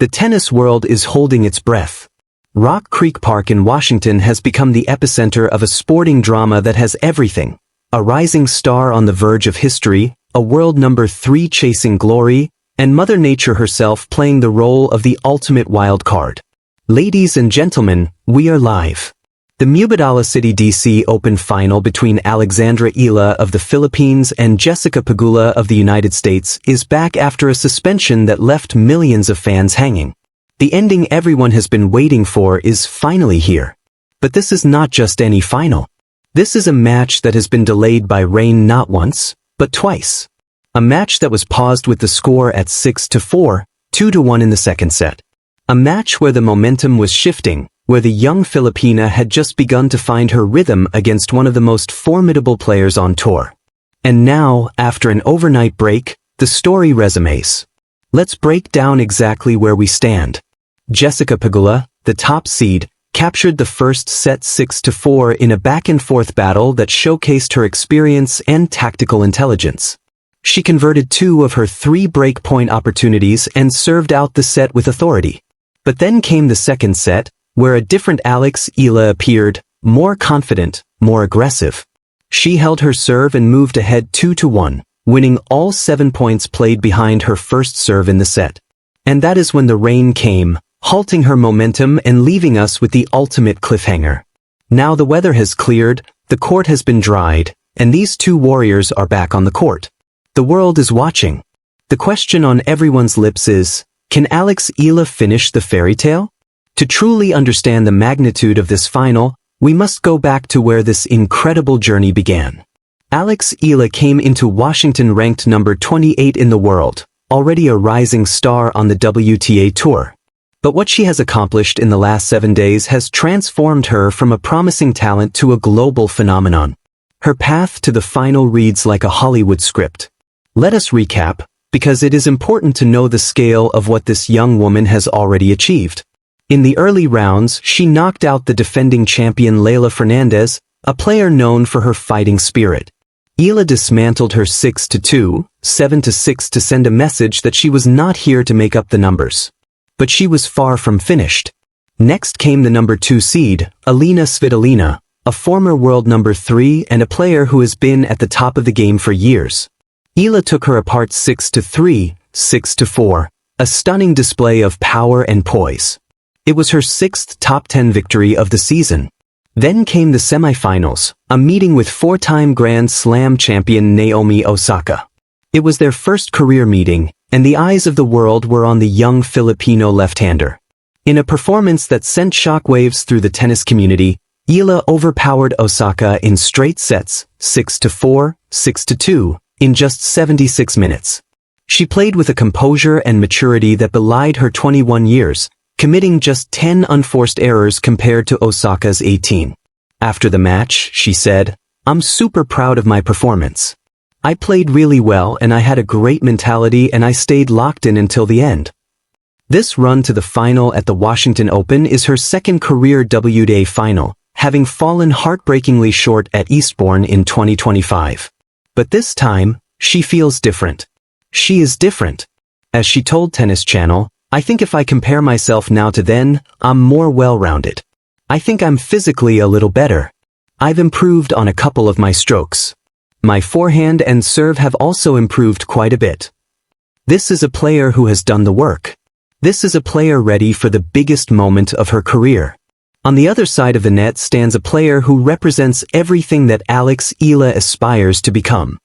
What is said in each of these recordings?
The tennis world is holding its breath. Rock Creek Park in Washington has become the epicenter of a sporting drama that has everything. A rising star on the verge of history, a world number 3 chasing glory, and Mother Nature herself playing the role of the ultimate wild card. Ladies and gentlemen, we are live. The Mubadala DC Open final between Alexandra Eala of the Philippines and Jessica Pegula of the United States is back after a suspension that left millions of fans hanging. The ending everyone has been waiting for is finally here. But this is not just any final. This is a match that has been delayed by rain not once, but twice. A match that was paused with the score at 6-4, 2-1 in the second set. A match where the momentum was shifting, where the young Filipina had just begun to find her rhythm against one of the most formidable players on tour. And now, after an overnight break, the story resumes. Let's break down exactly where we stand. Jessica Pegula, the top seed, captured the first set 6-4 in a back-and-forth battle that showcased her experience and tactical intelligence. She converted 2 of her 3 break-point opportunities and served out the set with authority. But then came the second set, where a different Eala appeared, more confident, more aggressive. She held her serve and moved ahead 2-1, winning all 7 points played behind her first serve in the set. And that is when the rain came, halting her momentum and leaving us with the ultimate cliffhanger. Now the weather has cleared, the court has been dried, and these 2 warriors are back on the court. The world is watching. The question on everyone's lips is, can Eala finish the fairy tale? To truly understand the magnitude of this final, we must go back to where this incredible journey began. Eala came into Washington ranked number 28 in the world, already a rising star on the WTA Tour. But what she has accomplished in the last 7 days has transformed her from a promising talent to a global phenomenon. Her path to the final reads like a Hollywood script. Let us recap, because it is important to know the scale of what this young woman has already achieved. In the early rounds, she knocked out the defending champion Leylah Fernandez, a player known for her fighting spirit. Eala dismantled her 6-2, 7-6 to send a message that she was not here to make up the numbers. But she was far from finished. Next came the number 2 seed, Alina Svitolina, a former world number 3 and a player who has been at the top of the game for years. Eala took her apart 6-3, 6-4, a stunning display of power and poise. It was her 6th top 10 victory of the season. Then came the semifinals, a meeting with 4-time Grand Slam champion Naomi Osaka. It was their first career meeting, and the eyes of the world were on the young Filipino left-hander. In a performance that sent shockwaves through the tennis community, Eala overpowered Osaka in straight sets, 6-4, 6-2, in just 76 minutes. She played with a composure and maturity that belied her 21 years, committing just 10 unforced errors compared to Osaka's 18. After the match, she said, "I'm super proud of my performance. I played really well and I had a great mentality and I stayed locked in until the end." This run to the final at the Washington Open is her second career WTA final, having fallen heartbreakingly short at Eastbourne in 2025. But this time, she feels different. She is different. As she told Tennis Channel, "I think if I compare myself now to then, I'm more well-rounded. I think I'm physically a little better. I've improved on a couple of my strokes. My forehand and serve have also improved quite a bit." This is a player who has done the work. This is a player ready for the biggest moment of her career. On the other side of the net stands a player who represents everything that Eala aspires to become.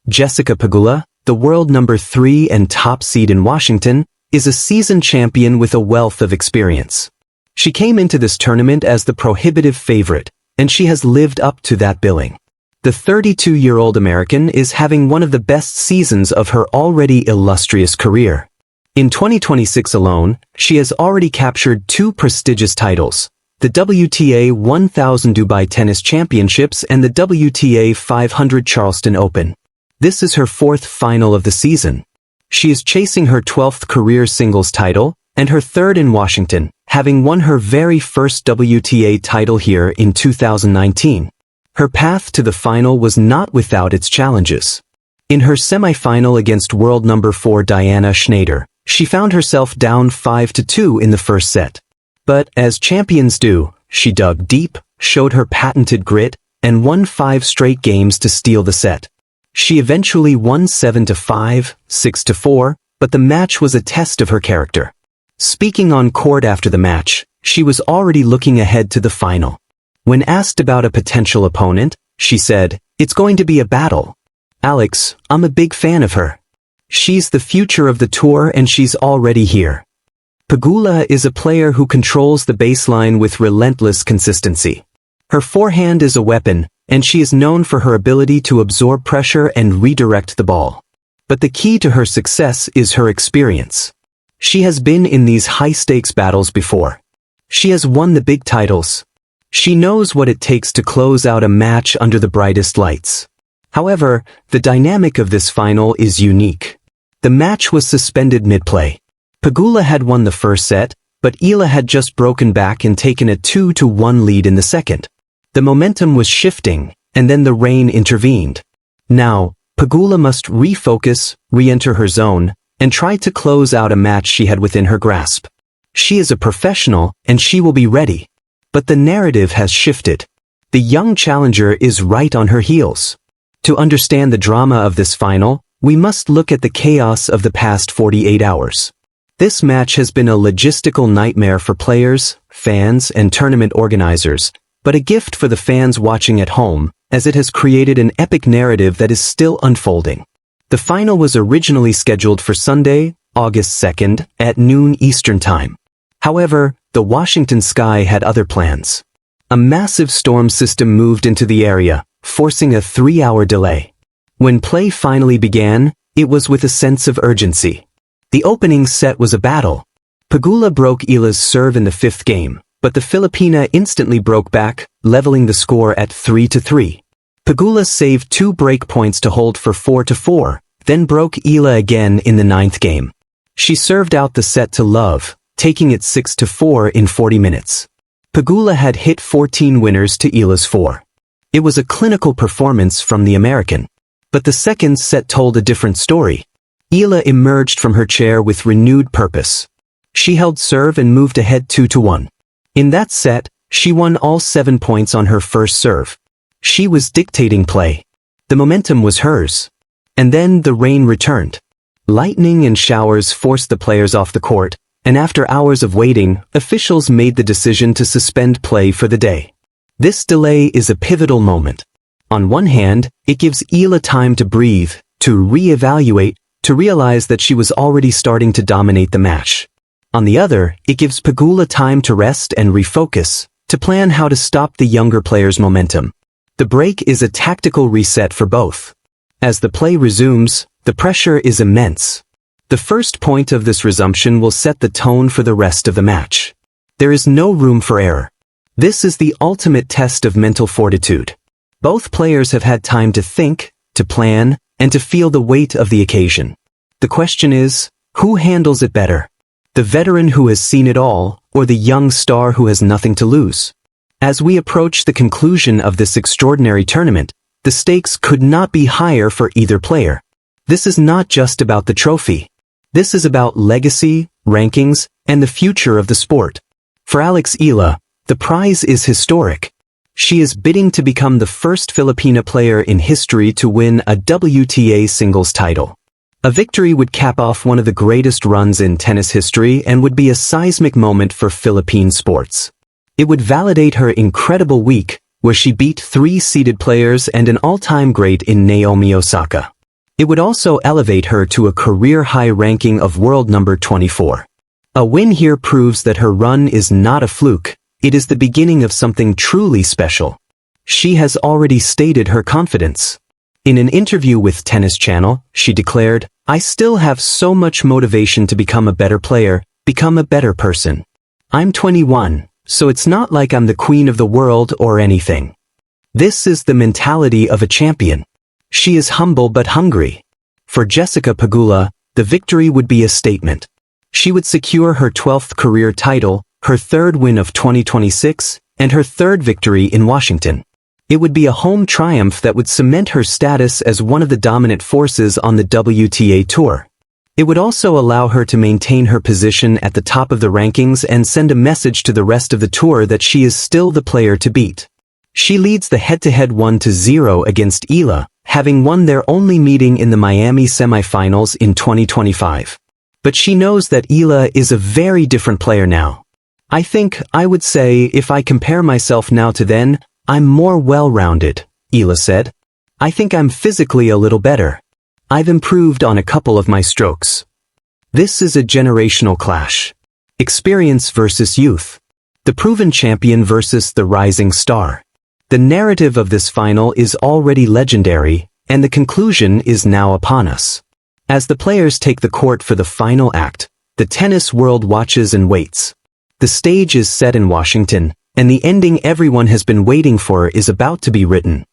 Jessica Pegula, the world number 3 and top seed in Washington, is a seasoned champion with a wealth of experience. She came into this tournament as the prohibitive favorite, and she has lived up to that billing. The 32-year-old American is having one of the best seasons of her already illustrious career. In 2026 alone, she has already captured 2 prestigious titles, the WTA 1000 Dubai Tennis Championships and the WTA 500 Charleston Open. This is her 4th final of the season. She is chasing her 12th career singles title, and her 3rd in Washington, having won her very first WTA title here in 2019. Her path to the final was not without its challenges. In her semi-final against world number 4 Diana Schneider, She found herself down 5-2 in the first set. But, as champions do, she dug deep, showed her patented grit, and won 5 straight games to steal the set. She eventually won 7-5, 6-4, but the match was a test of her character. Speaking on court after the match, she was already looking ahead to the final. When asked about a potential opponent, she said, "It's going to be a battle. Alex, I'm a big fan of her. She's the future of the tour and she's already here." Pegula is a player who controls the baseline with relentless consistency. Her forehand is a weapon, and she is known for her ability to absorb pressure and redirect the ball. But the key to her success is her experience. She has been in these high-stakes battles before. She has won the big titles. She knows what it takes to close out a match under the brightest lights. However, the dynamic of this final is unique. The match was suspended mid-play. Pegula had won the first set, but Eala had just broken back and taken a 2-1 lead in the second. The momentum was shifting, and then the rain intervened. Now, Pegula must refocus, re-enter her zone, and try to close out a match she had within her grasp. She is a professional, and she will be ready. But the narrative has shifted. The young challenger is right on her heels. To understand the drama of this final, we must look at the chaos of the past 48 hours. This match has been a logistical nightmare for players, fans, and tournament organizers, but a gift for the fans watching at home, as it has created an epic narrative that is still unfolding. The final was originally scheduled for Sunday, August 2nd, at noon Eastern Time. However, the Washington sky had other plans. A massive storm system moved into the area, forcing a 3-hour delay. When play finally began, it was with a sense of urgency. The opening set was a battle. Pegula broke Eala's serve in the 5th game, but the Filipina instantly broke back, leveling the score at 3-3. Pegula saved 2 break points to hold for 4-4, then broke Eala again in the 9th game. She served out the set to love, taking it 6-4 in 40 minutes. Pegula had hit 14 winners to Eala's 4. It was a clinical performance from the American. But the second set told a different story. Eala emerged from her chair with renewed purpose. She held serve and moved ahead 2-1. In that set, she won all 7 points on her first serve. She was dictating play. The momentum was hers. And then the rain returned. Lightning and showers forced the players off the court, and after hours of waiting, officials made the decision to suspend play for the day. This delay is a pivotal moment. On one hand, it gives Eala time to breathe, to re-evaluate, to realize that she was already starting to dominate the match. On the other, it gives Pegula time to rest and refocus, to plan how to stop the younger player's momentum. The break is a tactical reset for both. As the play resumes, the pressure is immense. The first point of this resumption will set the tone for the rest of the match. There is no room for error. This is the ultimate test of mental fortitude. Both players have had time to think, to plan, and to feel the weight of the occasion. The question is, who handles it better? The veteran who has seen it all, or the young star who has nothing to lose? As we approach the conclusion of this extraordinary tournament, the stakes could not be higher for either player. This is not just about the trophy. This is about legacy, rankings, and the future of the sport. For Alex Eala, the prize is historic. She is bidding to become the first Filipina player in history to win a WTA singles title. A victory would cap off one of the greatest runs in tennis history and would be a seismic moment for Philippine sports. It would validate her incredible week, where she beat 3 seeded players and an all-time great in Naomi Osaka. It would also elevate her to a career-high ranking of world number 24. A win here proves that her run is not a fluke, it is the beginning of something truly special. She has already stated her confidence. In an interview with Tennis Channel, she declared, "I still have so much motivation to become a better player, become a better person. I'm 21. So it's not like I'm the queen of the world or anything." This is the mentality of a champion. She is humble but hungry. For Jessica Pegula, the victory would be a statement. She would secure her 12th career title, her 3rd win of 2026, and her 3rd victory in Washington. It would be a home triumph that would cement her status as one of the dominant forces on the WTA Tour. It would also allow her to maintain her position at the top of the rankings and send a message to the rest of the tour that she is still the player to beat. She leads the head-to-head 1-0 against Eala, having won their only meeting in the Miami semifinals in 2025. But she knows that Eala is a very different player now. I think I would say if I compare myself now to then, I'm more well-rounded, Eala said. I think I'm physically a little better. I've improved on a couple of my strokes. This is a generational clash. Experience versus youth. The proven champion versus the rising star. The narrative of this final is already legendary, and the conclusion is now upon us. As the players take the court for the final act, the tennis world watches and waits. The stage is set in Washington, and the ending everyone has been waiting for is about to be written.